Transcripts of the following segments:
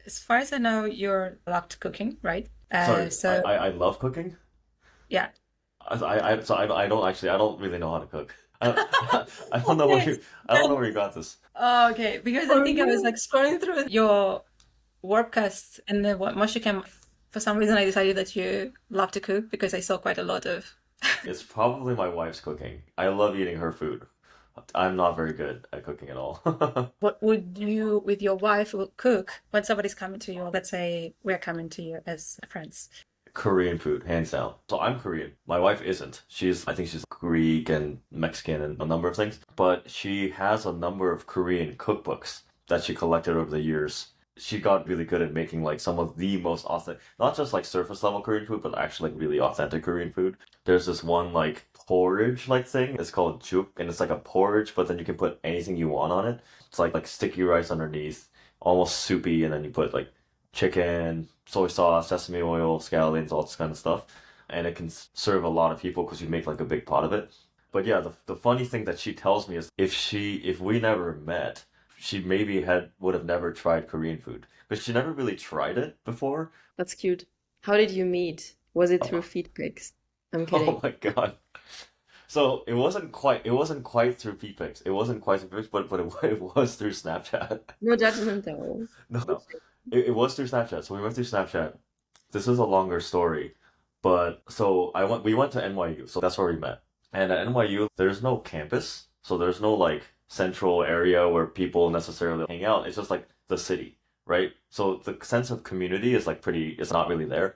As far as I know, you're locked cooking, right? Sorry, So I love cooking. yeah. I don't actually I don't really know how to cook. I don't know where Okay. you I don't know where you got this. Oh, okay. Because I Oh think I was no. like scrolling through your webcast and the what Moshicam. For some reason, I decided that you love to cook because I saw quite a lot of. It's probably my wife's cooking. I love eating her food. I'm not very good at cooking at all. What would you, with your wife, will cook when somebody's coming to you? Or let's say we're coming to you as friends. Korean food, hands down. So I'm Korean. My wife isn't. I think she's Greek and Mexican and a number of things. But she has a number of Korean cookbooks that she collected over the years. She got really good at making like some of the most authentic, not just like surface level Korean food, but actually like really authentic Korean food. There's this one like porridge like thing. It's called juk, and it's like a porridge, but then you can put anything you want on it. It's like sticky rice underneath, almost soupy, and then you put like chicken, soy sauce, sesame oil, scallions, all this kind of stuff. And it can serve a lot of people because you make like a big pot of it. But yeah, the funny thing that she tells me is if we never met, she maybe had would have never tried Korean food because she never really tried it before. That's cute. How did you meet? Was it through Oh, feed pics? I'm oh kidding. my God. So it wasn't quite through PPix. It wasn't quite through PPix, but it was through Snapchat. No judgment though. No, no. It was through Snapchat. So we went through Snapchat. This is a longer story, but so we went to NYU, so that's where we met. And at NYU, there's no campus, so there's no like central area where people necessarily hang out. It's just like the city, right? So the sense of community is like it's not really there.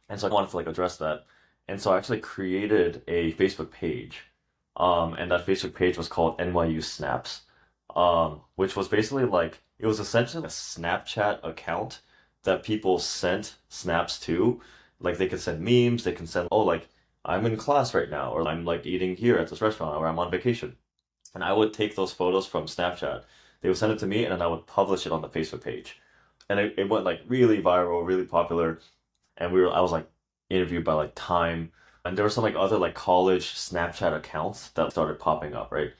And so I wanted to like address that. And so I actually created a Facebook page. And that Facebook page was called NYU Snaps. Which was basically like it was essentially a Snapchat account that people sent snaps to. Like they could send memes, they can send, oh, like I'm in class right now, or I'm like eating here at this restaurant, or I'm on vacation. And I would take those photos from Snapchat. They would send it to me, and then I would publish it on the Facebook page. And it went like really viral, really popular. And I was like interviewed by like Time, and there were some like other like college Snapchat accounts that started popping up, right?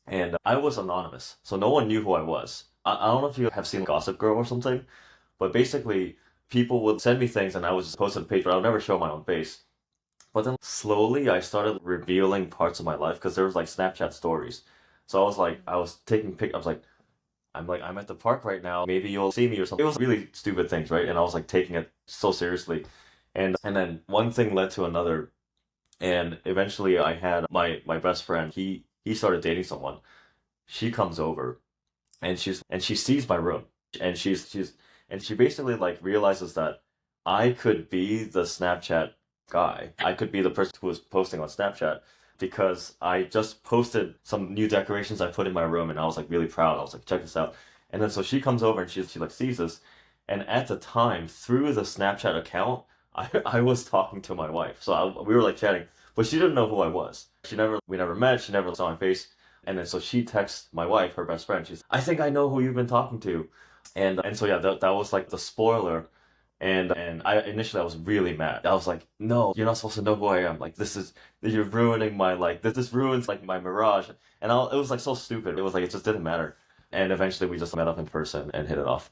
And I was anonymous, so no one knew who I was. I don't know if you have seen Gossip Girl or something, but basically people would send me things and I would just post on the page, but I would never show my own face. But then slowly I started revealing parts of my life because there was like Snapchat stories. So I was taking pic. I was like, I'm at the park right now. Maybe you'll see me or something. It was really stupid things, right? And I was like taking it so seriously. And then one thing led to another. And eventually I had my best friend. He started dating someone. She comes over and she sees my room and she basically like realizes that I could be the Snapchat guy. I could be the person who was posting on Snapchat because I just posted some new decorations I put in my room and I was like really proud. I was like, check this out. And then so she comes over and she like sees this. And at the time, through the Snapchat account, I was talking to my wife. So we were like chatting, but she didn't know who I was. We never met. She never saw my face. And then so she texts my wife, her best friend. I think I know who you've been talking to. And so yeah, that was like the spoiler. And I was really mad. I was like, no, you're not supposed to know who I am. Like you're ruining my like this ruins like my mirage. It was like so stupid. It was like it just didn't matter. And eventually we just met up in person and hit it off.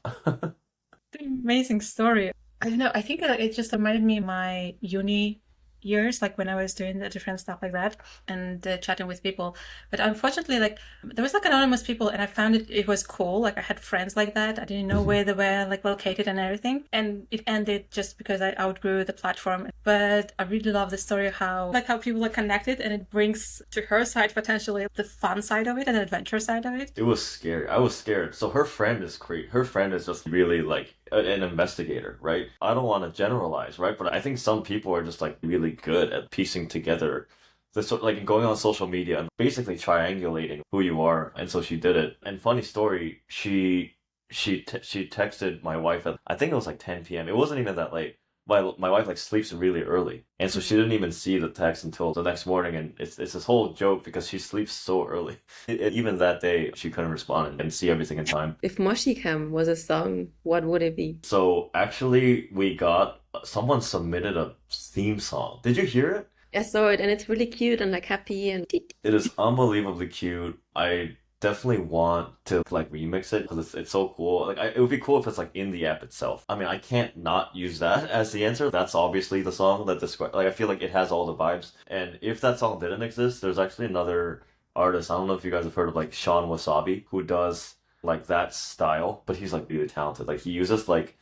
Amazing story. I don't know. I think it just reminded me of my uni years, like when I was doing the different stuff like that and chatting with people. But unfortunately, like there was like anonymous people, and I found it was cool. Like I had friends like that. I didn't know where they were like located and everything. And it ended just because I outgrew the platform. But I really love the story of how people are connected, and it brings to her side potentially the fun side of it and the adventure side of it. It was scary. I was scared. So her friend is great. Her friend is just really like an investigator, right? I don't want to generalize, right? But I think some people are just like really good at piecing together the sort like going on social media and basically triangulating who you are. And so she did it. And funny story, she texted my wife at I think it was like 10 p.m. It wasn't even that late. My wife like sleeps really early, and so she didn't even see the text until the next morning. And it's this whole joke because she sleeps so early. Even that day, she couldn't respond and see everything in time. If Moshicam was a song, what would it be? So actually, we got someone submitted a theme song. Did you hear it? I saw it and it's really cute and like happy and It is unbelievably cute. I definitely want to like remix it because it's so cool. Like it would be cool if it's like in the app itself. I mean, I can't not use that as the answer. That's obviously the song that describes. Like I feel like it has all the vibes. And if that song didn't exist, there's actually another artist. I don't know if you guys have heard of like Sean Wasabi who does like that style, but he's like really talented. Like he uses like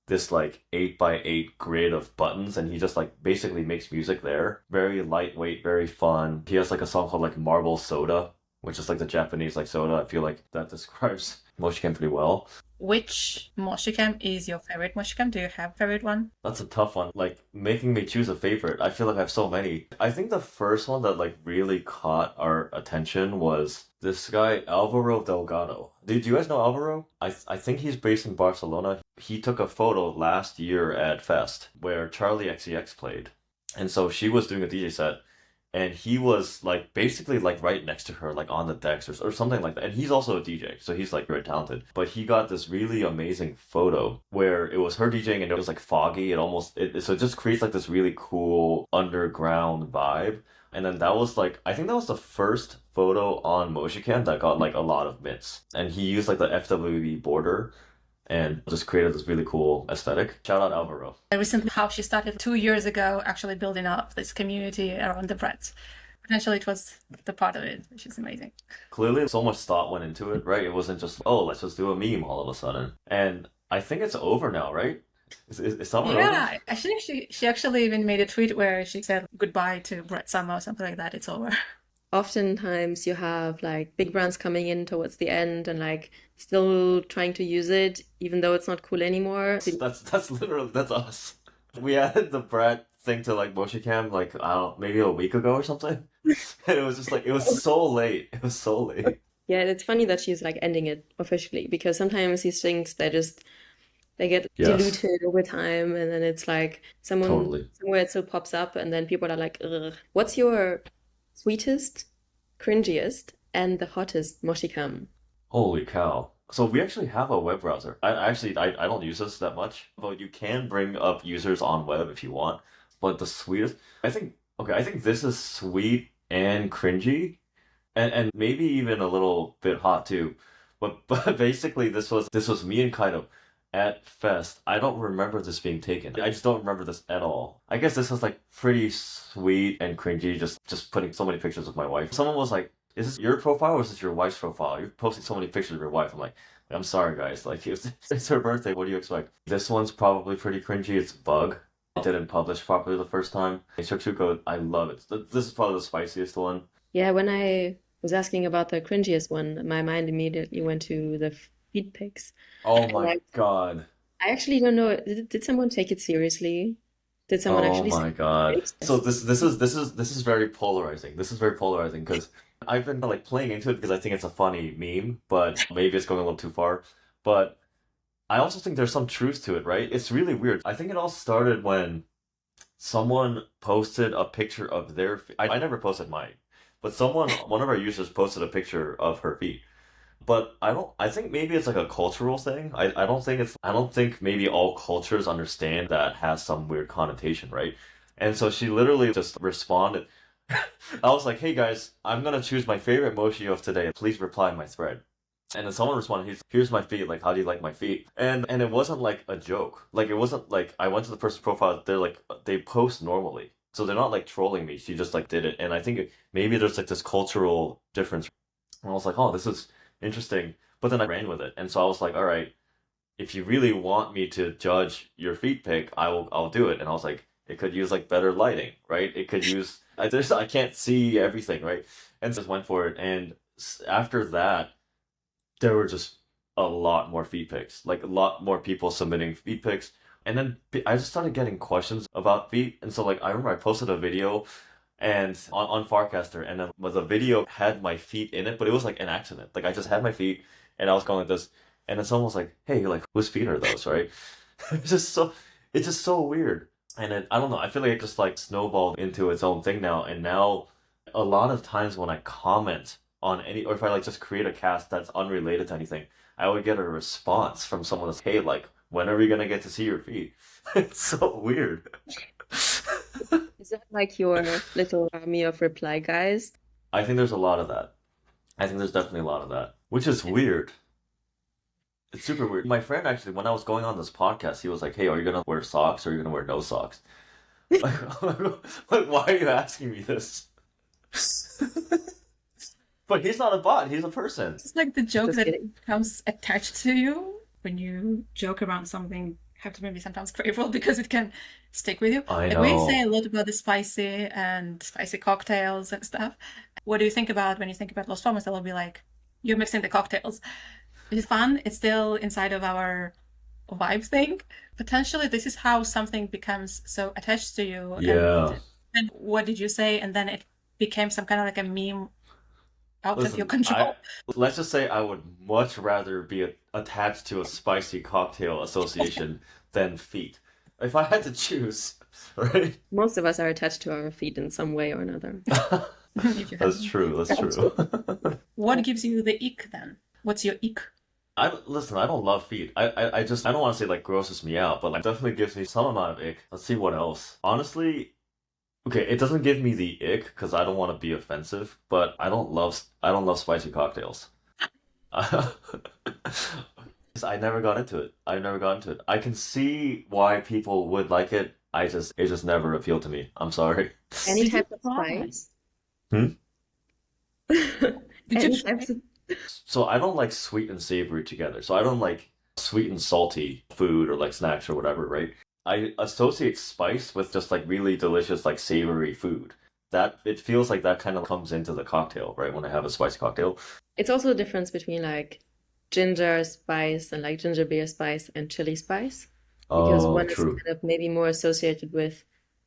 this like 8x8 grid of buttons and he just like basically makes music there. Very lightweight, very fun. He has like a song called like Marble Soda, which is like the Japanese like soda. I feel like that describes Moshicam pretty well. Which Moshicam is your favorite Moshicam? Do you have a favorite one? That's a tough one. Like making me choose a favorite. I feel like I have so many. I think the first one that like really caught our attention was this guy Alvaro Delgado. Did you guys know Alvaro? I think he's based in Barcelona. He took a photo last year at Fest where Charlie XCX played. And so she was doing a DJ set and he was like basically like right next to her, like on the decks or something like that. And he's also a DJ, so he's like very talented. But he got this really amazing photo where it was her DJing and it was like foggy. So it just creates like this really cool underground vibe. And then that was like I think that was the first photo on Moshicam that got like a lot of mitts. And he used like the FWB border and just created this really cool aesthetic. Shout out Alvaro. Recently, how she started 2 years ago, actually building up this community around the breads. Potentially, it was the part of it, which is amazing. Clearly, so much thought went into it, right? It wasn't just, oh, let's just do a meme all of a sudden. And I think it's over now, right? Is summer over? Yeah, I think she actually even made a tweet where she said goodbye to bread summer or something like that. It's over. Oftentimes you have like big brands coming in towards the end and like still trying to use it even though it's not cool anymore. That's literally that's us. We added the Brett thing to like Moshicam like I don't maybe a week ago or something. And it was just like it was so late. It was so late. Yeah, it's funny that she's like ending it officially because sometimes these things they get Yes, diluted over time and then it's like someone totally. somewhere it still pops up and then people are like, ugh. What's your sweetest, cringiest, and the hottest moshicam? Holy cow. So we actually have a web browser. I don't use this that much, but you can bring up users on web if you want. But the sweetest I think this is sweet and cringy and maybe even a little bit hot too. But basically this was me and Kaido at Fest. I don't remember this being taken. I just don't remember this at all. I guess this was like pretty sweet and cringy, just putting so many pictures of my wife. Someone was like, is this your profile or is this your wife's profile? You're posting so many pictures of your wife. I'm like, I'm sorry guys, like it's her birthday, what do you expect? This one's probably pretty cringy. It's Bug. It didn't publish properly the first time. Shakshuko, I love it. This is probably the spiciest one. Yeah, when I was asking about the cringiest one, my mind immediately went to the feed pics. Oh And my like, God. I actually don't know, did someone take it seriously? Did someone Oh actually my say God. So this? this is very polarizing. This is very polarizing because I've been like playing into it because I think it's a funny meme, but maybe it's going a little too far. But I also think there's some truth to it, right? It's really weird. I think it all started when someone posted a picture of their feet. I never posted mine, but one of our users posted a picture of her feet. But I think maybe it's like a cultural thing. I don't think maybe all cultures understand that has some weird connotation, right? And so she literally just responded. I was like, hey guys, I'm gonna choose my favorite mochi of today. Please reply my thread. And then someone responded, here's my feet, like how do you like my feet? And it wasn't like a joke. Like it wasn't like I went to the person's profile, they're like they post normally. So they're not like trolling me. She just like did it. And I think maybe there's like this cultural difference. And I was like, oh, this is interesting. But then I ran with it. And so I was like, all right, if you really want me to judge your feet pic, I'll do it. And I was like, it could use like better lighting, right? It could use I can't see everything, right? And just went for it. And after that, there were just a lot more feet pics, like a lot more people submitting feet pics. And then I just started getting questions about feet. And so like I remember I posted a video and on Farcaster, and then the video had my feet in it, but it was like an accident. Like I just had my feet, and I was going like this, and then someone was like, "Hey, like whose feet are those?" Right? It's just so weird. And I don't know. I feel like it just like snowballed into its own thing now. And now, a lot of times when I comment on any, or if I like just create a cast that's unrelated to anything, I would get a response from someone that's, "Hey, like when are we gonna get to see your feet?" It's so weird. Is that like your little army of reply guys? I think there's a lot of that. I think there's definitely a lot of that, which is weird. It's super weird. My friend actually, when I was going on this podcast, he was like, "Hey, are you gonna wear socks or are you gonna wear no socks?" Like, like, why are you asking me this? But he's not a bot. He's a person. It's like the joke Just that kidding. becomes attached to you when you joke around something. You have to maybe sometimes careful because it can stick with you. I Like we say know. a lot about the spicy cocktails and stuff. What do you think about when you think about Los Fomos? That will be like you're mixing the cocktails. It is fun. It's still inside of our vibe thing. Potentially, this is how something becomes so attached to you. And Yeah. then what did you say? And then it became some kind of like a meme out of your Listen, I control. let's just say I would much rather be attached to a spicy cocktail association than feet. If I had to choose, right? Most of us are attached to our feet in some way or another. If you have That's true. That's That's true. what gives you the ick then? What's your ick? I listen. I don't love feet. I just I don't want to say like grosses me out, but like definitely gives me some amount of ick. Let's see what else. Honestly, okay, it doesn't give me the ick because I don't want to be offensive, but I don't love spicy cocktails. I never got into it. I never got into it. I can see why people would like it. It just never appealed to me. I'm sorry. Any Did you type of try? spice? Hmm? Did you Any try? types of So I don't like sweet and savory together. So I don't like sweet and salty food or like snacks or whatever, right? I associate spice with just like really delicious like savory food. That it feels like that kind of comes into the cocktail, right? When I have a spicy cocktail. It's also a difference between like ginger spice and like ginger beer spice and chili spice, because Oh, one is true. kind of maybe more associated with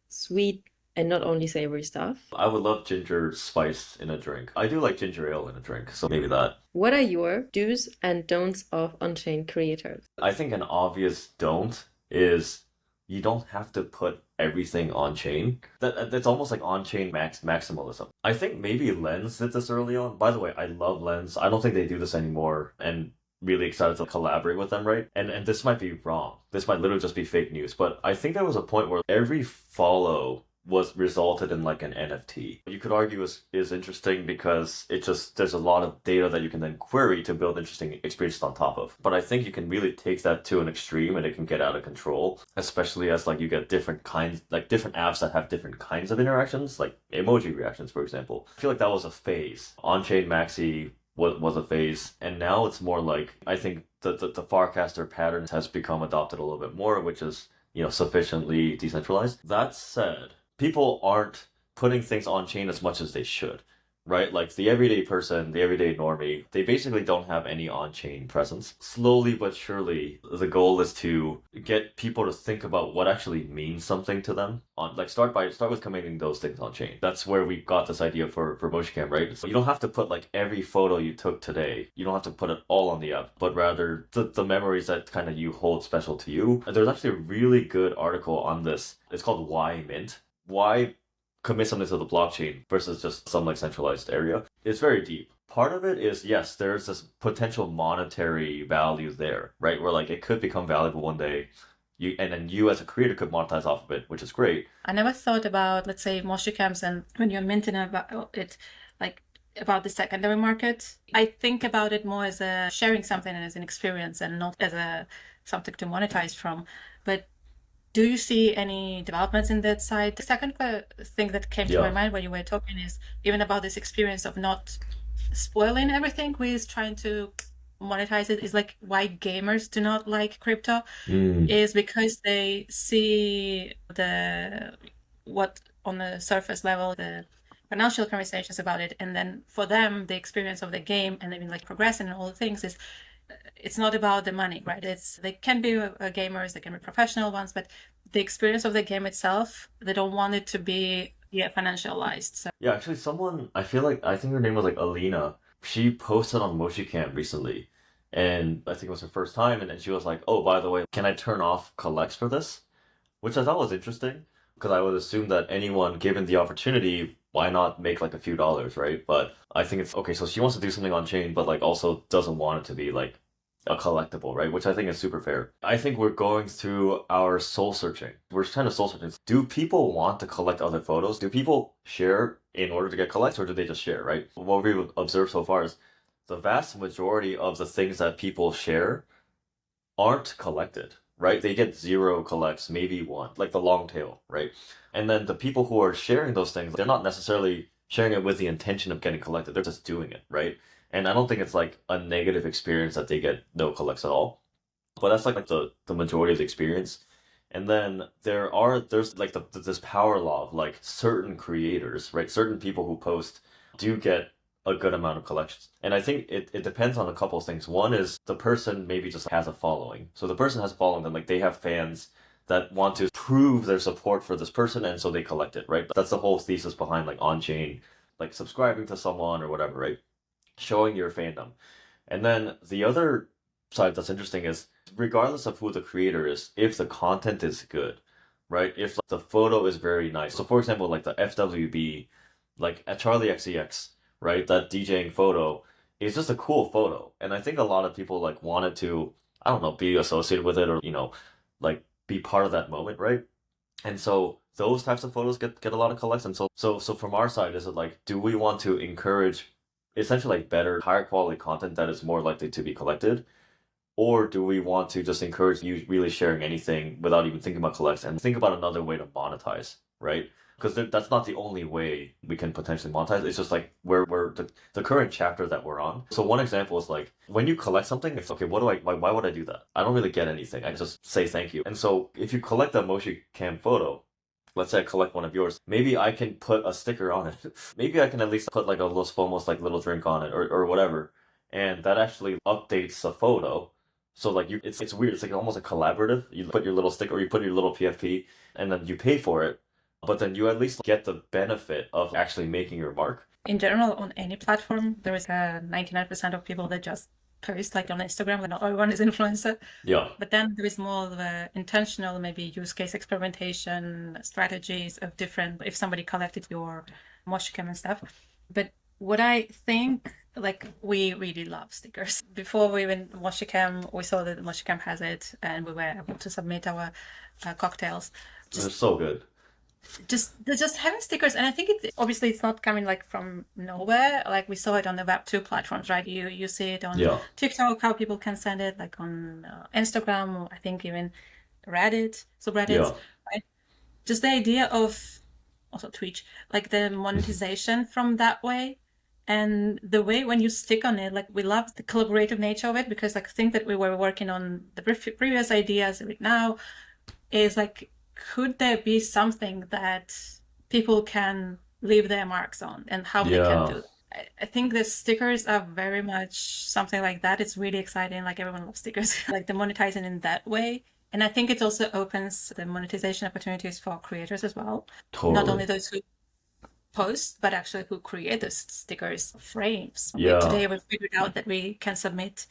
sweet and not only savory stuff. I would love ginger spice in a drink. I do like ginger ale in a drink, so maybe that. What are your do's and don'ts of on-chain creators? I think an obvious don't is you don't have to put everything on chain. That's almost like on chain maximalism. I think maybe Lens did this early on. By the way, I love Lens. I don't think they do this anymore, and really excited to collaborate with them, right? And this might be wrong. This might literally just be fake news, but I think there was a point where every follow was resulted in like an NFT. You could argue is interesting because it just there's a lot of data that you can then query to build interesting experiences on top of. But I think you can really take that to an extreme and it can get out of control, especially as like you get different kinds like different apps that have different kinds of interactions, like emoji reactions, for example. I feel like that was a phase. On-chain Maxi was a phase, and now it's more like I think the Farcaster pattern has become adopted a little bit more, which is sufficiently decentralized. That said, people aren't putting things on chain as much as they should, right? Like the everyday person, the everyday normie, they basically don't have any on chain presence. Slowly but surely, the goal is to get people to think about what actually means something to them. On like start with committing those things on chain. That's where we got this idea for Moshicam, right? So you don't have to put like every photo you took today. You don't have to put it all on the app, but rather the memories that kind of you hold special to you. There's actually a really good article on this. It's called Why Mint. Why commit something to the blockchain versus just some like centralized area? It's very deep. Part of it is yes, there's this potential monetary value there, right? Where like it could become valuable one day. You as a creator could monetize off of it, which is great. I never thought about, let's say, Moshicams and when you're minting about it, like about the secondary market. I think about it more as a sharing something and as an experience and not as a something to monetize from. But do you see any developments in that side? The second thing that came to my Yeah. mind when you were talking is even about this experience of not spoiling everything with trying to monetize it is like why gamers do not like crypto Mm. is because they see the what on the surface level the financial conversations about it, and then for them the experience of the game and even like progressing and all the things is it's not about the money, right? It's they can be gamers, they can be professional ones, but the experience of the game itself, they don't want it to be financialized. So Yeah, actually, someone I think her name was like Alina. She posted on Moshicam recently, and I think it was her first time, and then she was like, "Oh, by the way, can I turn off collects for this?" Which I thought was interesting because I would assume that anyone given the opportunity, why not make like a few dollars, right? But I think it's okay. So she wants to do something on chain, but like also doesn't want it to be like a collectible, right? Which I think is super fair. I think we're going through our soul searching. We're trying to soul searching. Do people want to collect other photos? Do people share in order to get collects, or do they just share, right? What we've observed so far is the vast majority of the things that people share aren't collected, right? They get zero collects, maybe one, like the long tail, right? And then the people who are sharing those things, they're not necessarily sharing it with the intention of getting collected. They're just doing it, right? And I don't think it's like a negative experience that they get no collects at all. But that's like the majority of the experience. And then there's like this power law of like certain creators, right? Certain people who post do get a good amount of collections. And I think it depends on a couple of things. One is the person maybe just has a following. So the person has a following, then like they have fans that want to prove their support for this person, and so they collect it, right? That's the whole thesis behind like on-chain, like subscribing to someone or whatever, right? Showing your fandom. And then the other side that's interesting is regardless of who the creator is, if the content is good, right? If like, the photo is very nice. So for example, like the FWB, like at Charlie XCX, right? That DJing photo is just a cool photo. And I think a lot of people like wanted to, I don't know, be associated with it or, like be part of that moment, right? And so those types of photos get a lot of collects. And so from our side, is it like, do we want to encourage essentially like better, higher quality content that is more likely to be collected? Or do we want to just encourage you really sharing anything without even thinking about collects and think about another way to monetize, right? Because that's not the only way we can potentially monetize. It's just like we're the current chapter that we're on. So one example is like when you collect something, it's okay, why would I do that? I don't really get anything. I just say thank you. And so if you collect a Moshicam photo, let's say I collect one of yours, maybe I can put a sticker on it. Maybe I can at least put like a Los Fomos like little drink on it or whatever. And that actually updates the photo. So like it's weird. It's like almost a collaborative. You put your little sticker or you put your little PFP and then you pay for it. But then you at least get the benefit of actually making your mark. In general, on any platform, there is 99% of people that just post, like on Instagram, and not everyone is influencer. Yeah. But then there is more of a intentional, maybe use case experimentation strategies of different, if somebody collected your Moshicam and stuff. But what I think, like, we really love stickers. Before we went Moshicam, we saw that Moshicam has it, and we were able to submit our cocktails. They're so good. Just having stickers, and I think it obviously it's not coming like from nowhere. Like we saw it on the Web2 platforms, right? You see it on Yeah. TikTok, how people can send it, like on Instagram, or I think even Reddit, Yeah. subreddits, right? Just the idea of also Twitch, like the monetization from that way, and the way when you stick on it, like we love the collaborative nature of it, because like I think that we were working on the previous ideas right now is like, could there be something that people can leave their marks on, and how they can Yeah. do that? I think the stickers are very much something like that. It's really exciting. Like everyone loves stickers, like the monetizing in that way. And I think it also opens the monetization opportunities for creators as well. Not only Totally. those who post, but actually who create those stickers frames. Yeah. Today we figured out that we can submit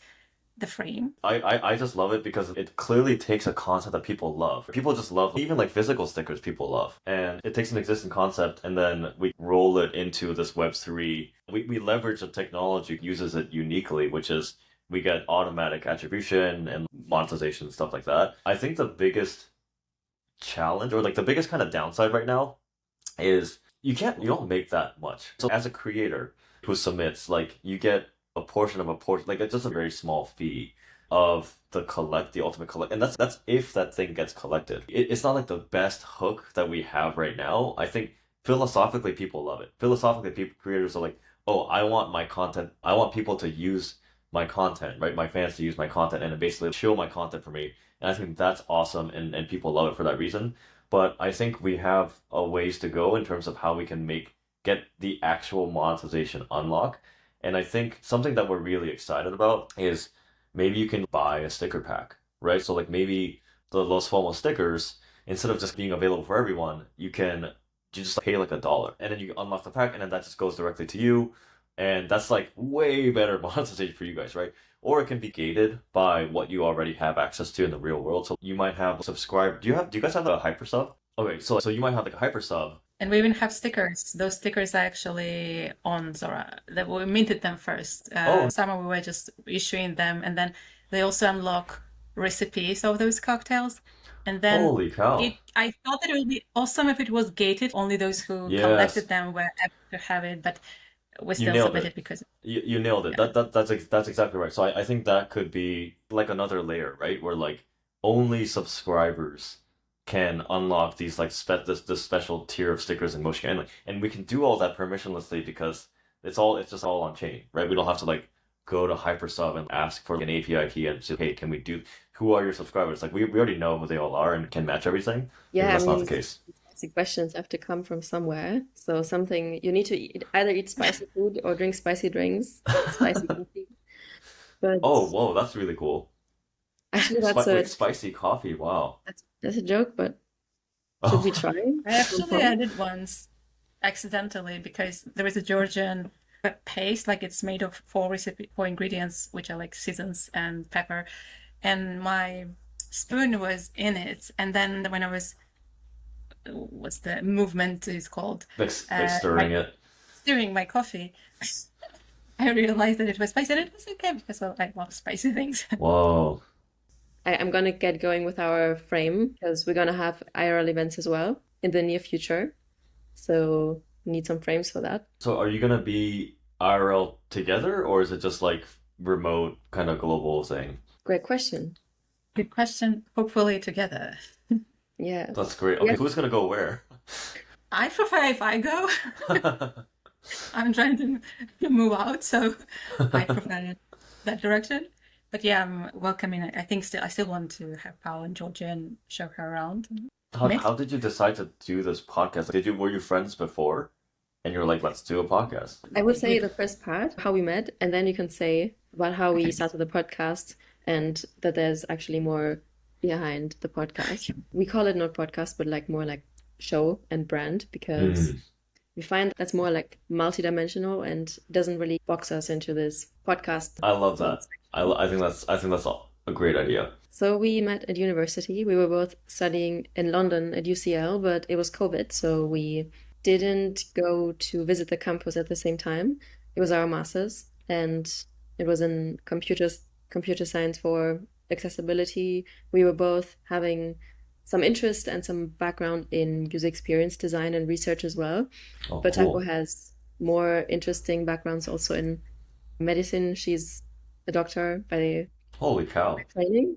the frame. I just love it because it clearly takes a concept that people love. People just love, even like physical stickers people love. And it takes an existing concept and then we roll it into this Web3. We leverage the technology, uses it uniquely, which is we get automatic attribution and monetization and stuff like that. I think the biggest challenge or like the biggest kind of downside right now is you don't make that much. So as a creator who submits, like you get a portion of a portion, like it's just a very small fee of the ultimate collect, and that's if that thing gets collected. It's not like the best hook that we have right now. I think philosophically people love it. Philosophically, people creators are like, oh, I want my content. I want people to use my content, right? My fans to use my content and basically show my content for me. And I think that's awesome, and people love it for that reason. But I think we have a ways to go in terms of how we can get the actual monetization unlock. And I think something that we're really excited about is maybe you can buy a sticker pack, right? So like maybe the Los Fomos stickers, instead of just being available for everyone, you just pay like $1 and then you unlock the pack and then that just goes directly to you. And that's like way better monetization for you guys, right? Or it can be gated by what you already have access to in the real world. So you might have subscribe. Do you guys have a hyper sub? Okay, so you might have like a hyper sub. And we even have stickers. Those stickers are actually on Zora. That we minted them first. Oh, Summer we were just issuing them, and then they also unlock recipes of those cocktails. And then Holy cow. I thought that it would be awesome if it was gated. Only those who Yes, collected them were able to have it, but we you still nailed it. submitted because, You nailed it. yeah. That's exactly right. So I think that could be like another layer, right? Where like only subscribers can unlock these like this special tier of stickers and Moshicam, and we can do all that permissionlessly because it's just all on chain, right? We don't have to like go to Hypersub and ask for an API key and say, hey, can we do who are your subscribers? Like we already know who they all are and can match everything. Maybe Yeah, I that's not the mean, case. spicy questions have to come from somewhere. So something you need to eat, either eat spicy food or drink spicy drinks, spicy coffee. But Oh, whoa, that's really cool. actually, that's a Spicy coffee. Wow. that's a joke. But should we Oh, try I at some actually point? added once accidentally because there is a Georgian paste, like it's made of four ingredients, which are like seasons and pepper, and my spoon was in it. And then when I was, what's the movement is called, like my stirring it. stirring my coffee, I realized that it was spicy, and it was okay because well, I love spicy things. Whoa. I'm gonna get going with our frame because we're gonna have IRL events as well in the near future. So we need some frames for that. So are you gonna be IRL together or is it just like remote kind of global thing? Great question. Good question. Hopefully together. Yeah. That's great. Yeah. Okay, who's gonna go where? I prefer if I go. I'm trying to move out, so I prefer that direction. But yeah, I'm welcoming. I think I still want to have Paul and Georgia and show her around. How Miss? did you decide to do this podcast? Were you friends before? And you're like, let's do a podcast. I would say We the first part, how we met, and then you can say about how we okay. started the podcast and that there's actually more behind the podcast. We call it not podcast, but like more like show and brand because Mm, we find that's more like multidimensional and doesn't really box us into this podcast I love that. box. I think that's a great idea. So we met at university. We were both studying in London at UCL, but it was COVID, so we didn't go to visit the campus at the same time. It was our masters, and it was in computer science for accessibility. We were both having some interest and some background in user experience design and research as well. Oh, But Taco cool. has more interesting backgrounds also in medicine. She's a doctor by Holy cow. training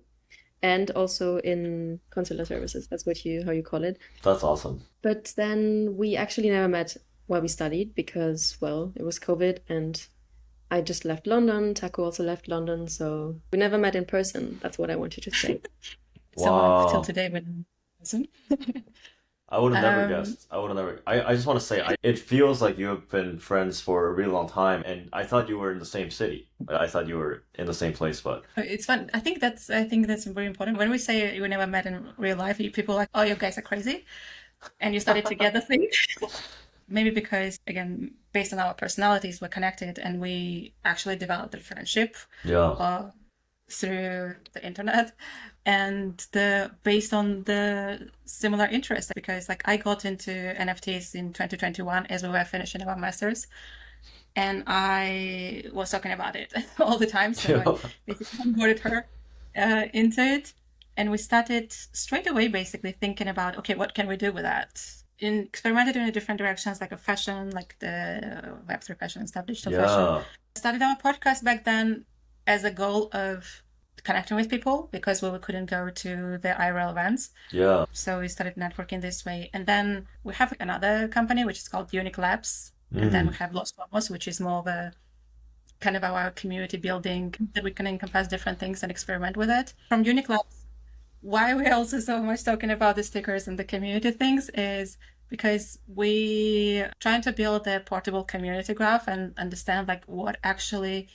and also in consular services. That's what you how you call it. That's awesome. But then we actually never met while we studied because, well, it was COVID and I just left London. Taco also left London, so we never met in person. That's what I wanted to say. Still till Wow. today when listen. I would have never Um, guessed. I would have never. I just want to say, it feels like you have been friends for a really long time, and I thought you were in the same city. I thought you were in the same place, but it's fun. I think that's very important. When we say you never met in real life, people are like, oh, you guys are crazy, and you studied together thing. Maybe because again, based on our personalities, we're connected, and we actually developed a friendship yeah. uh, through the internet, and the based on the similar interests. Because like I got into NFTs in 2021 as we were finishing our masters, and I was talking about it all the time. So I Yeah. basically onboarded her into it, and we started straight away basically thinking about okay, what can we do with that? Experimented in different directions, like a fashion, like the Web3 fashion stuff, digital fashion. Yeah. Started our podcast back then as a goal of connecting with people because we couldn't go to the IRL events. Yeah. So we started networking this way. And then we have another company which is called Unique Labs. And then we Mm. have Los Fomos, which is more of a kind of our community building that we can encompass different things and experiment with it. From Unique Labs, why we're also so much talking about the stickers and the community things is because we trying to build a portable community graph and understand like what actually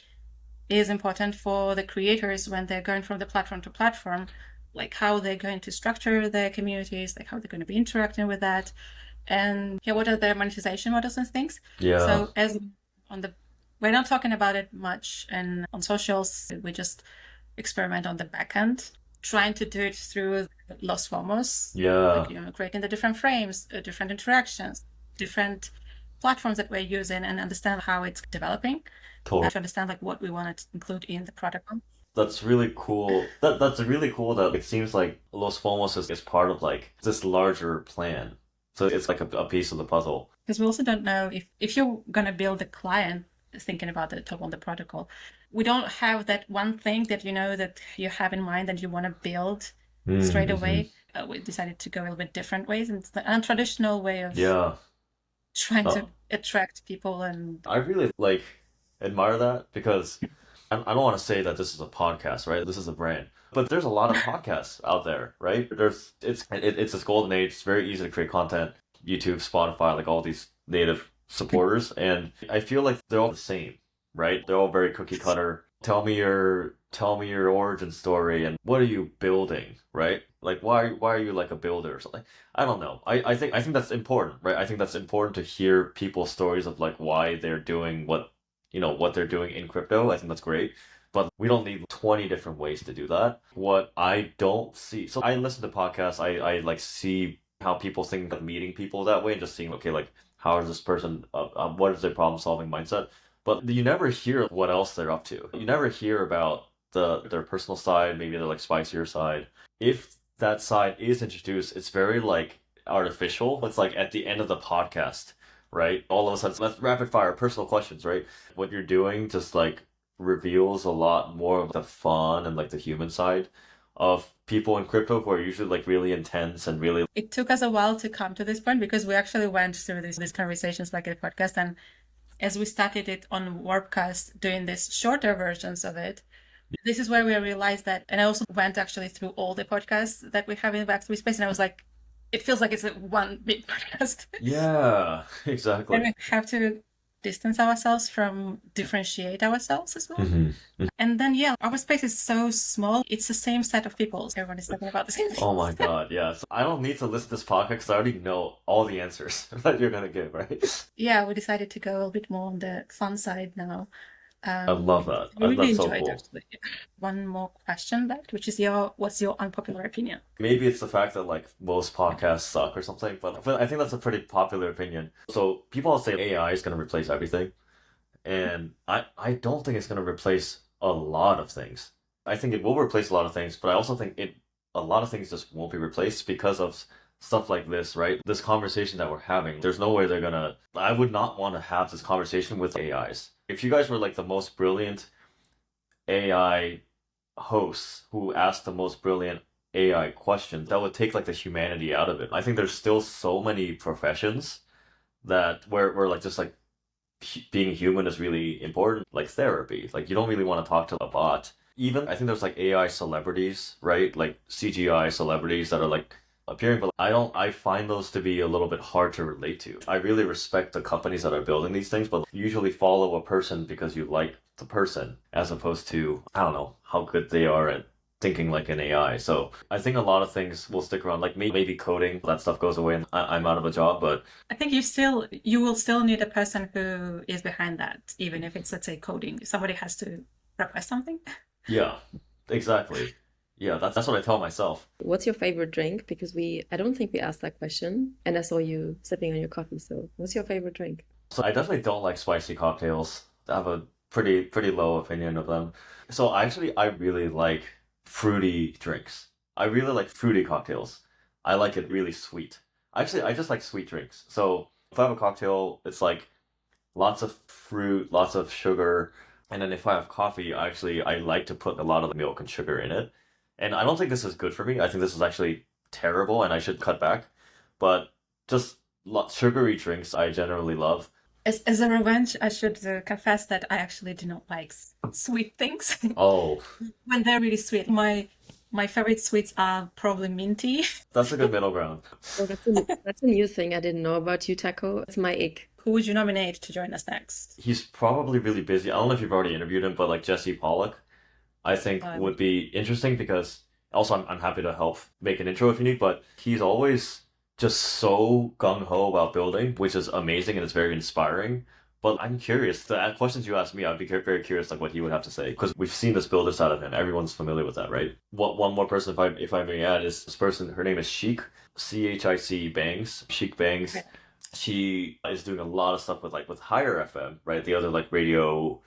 is important for the creators when they're going from the platform to platform, like how they're going to structure their communities, like how they're going to be interacting with that, and yeah, what are their monetization models and things. Yeah. So as on the we're not talking about it much and on socials, we just experiment on the back end, trying to do it through Los Fomos, like Yeah. creating the different frames, different interactions, different platforms that we're using, and understand how it's developing, Totally. to understand like what we want to include in the protocol. That's really cool. That's really cool that it seems like Los Fomos is part of like this larger plan. So it's like a piece of the puzzle. Because we also don't know if you're gonna build a client thinking about the top on the protocol, we don't have that one thing that you know that you have in mind that you want to build straight Mm-hmm. away. We decided to go a little bit different ways, and it's the untraditional way of Yeah. trying to Oh, attract people. And I really like admire that because I don't want to say that this is a podcast, right? This is a brand, but there's a lot of podcasts out there, right? It's this golden age. It's very easy to create content. YouTube, Spotify, like all these native supporters, and I feel like they're all the same, right? They're all very cookie cutter. Tell me your origin story and what are you building, right? Like why are you like a builder or something? I don't know. I think that's important, right? I think that's important to hear people's stories of like why they're doing what they're doing in crypto. I think that's great. But we don't need 20 different ways to do that. What I don't see, so I listen to podcasts, I like see how people think of meeting people that way and just seeing, okay, like how is this person, what is their problem solving mindset? But you never hear what else they're up to. You never hear about their personal side, maybe their like spicier side. If that side is introduced, it's very like artificial. It's like at the end of the podcast, right? All of a sudden, let's rapid fire personal questions, right? What you're doing just like reveals a lot more of the fun and like the human side of people in crypto who are usually like really intense and really it took us a while to come to this point because we actually went through these conversations like a podcast, and as we started it on Warpcast, doing these shorter versions of it, this is where we realized that. And I also went actually through all the podcasts that we have in Web3 space, and I was like, it feels like it's one big podcast. yeah, And exactly. we have to distance ourselves from differentiate ourselves as well. hmm And then, yeah, our space is so small. It's the same set of people. Everyone is talking about the same Oh my things. God, yeah. So I don't need to listen to this podcast because I already know all the answers that you're gonna give, right? Yeah, we decided to go a little bit more on the fun side now. I love that. We really That's so enjoyed cool. actually. One more question left, which is what's your unpopular opinion? Maybe it's the fact that like most podcasts suck or something, but I think that's a pretty popular opinion. So people say AI is gonna replace everything, and I don't think it's gonna replace a lot of things. I think it will replace a lot of things, but I also think a lot of things just won't be replaced because of stuff like this, right? This conversation that we're having. There's no way they're gonna. I would not want to have this conversation with AIs. If you guys were like the most brilliant AI hosts who ask the most brilliant AI questions, that would take like the humanity out of it. I think there's still so many professions that where like just like being human is really important, like therapy. Like you don't really want to talk to a bot. Even I think there's like AI celebrities, right? Like CGI celebrities that are like appearing, but I find those to be a little bit hard to relate to. I really respect the companies that are building these things, but you usually follow a person because you like the person as opposed to, I don't know, how good they are at thinking like an AI. So I think a lot of things will stick around. Like maybe coding, that stuff goes away and I'm out of a job, but I think you will still need a person who is behind that, even if it's, let's say, coding. Somebody has to request something. yeah, exactly. Yeah, that's what I tell myself. What's your favorite drink? Because I don't think we asked that question, and I saw you sipping on your coffee. So, what's your favorite drink? So I definitely don't like spicy cocktails. I have a pretty low opinion of them. So I really like fruity drinks. I really like fruity cocktails. I like it really sweet. Actually, I just like sweet drinks. So if I have a cocktail, it's like lots of fruit, lots of sugar, and then if I have coffee, I like to put a lot of milk and sugar in it. And I don't think this is good for me. I think this is actually terrible, and I should cut back. But just sugary drinks, I generally love. As a revenge, I should confess that I actually do not like sweet things Oh, when they're really sweet. My favorite sweets are probably minty. that's a good middle ground. Oh, that's a new thing I didn't know about you, Taco. It's my ick. Who would you nominate to join us next? He's probably really busy. I don't know if you've already interviewed him, but like Jesse Pollock, I think Um, would be interesting because also I'm happy to help make an intro if you need, but he's always just so gung ho about building, which is amazing and it's very inspiring. But I'm curious, the questions you asked me, I'd be very curious like what he would have to say because we've seen this builder side of him. Everyone's familiar with that, right? One more person, if I may add, is this person. Her name is Chic, Chic Bangs, Chic Bangs. okay. She is doing a lot of stuff with like with Higher FM, right? The other like radio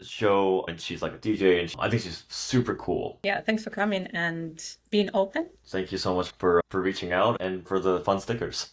show, and she's like a DJ, and I think she's super cool. Yeah, thanks for coming and being open. Thank you so much for reaching out and for the fun stickers.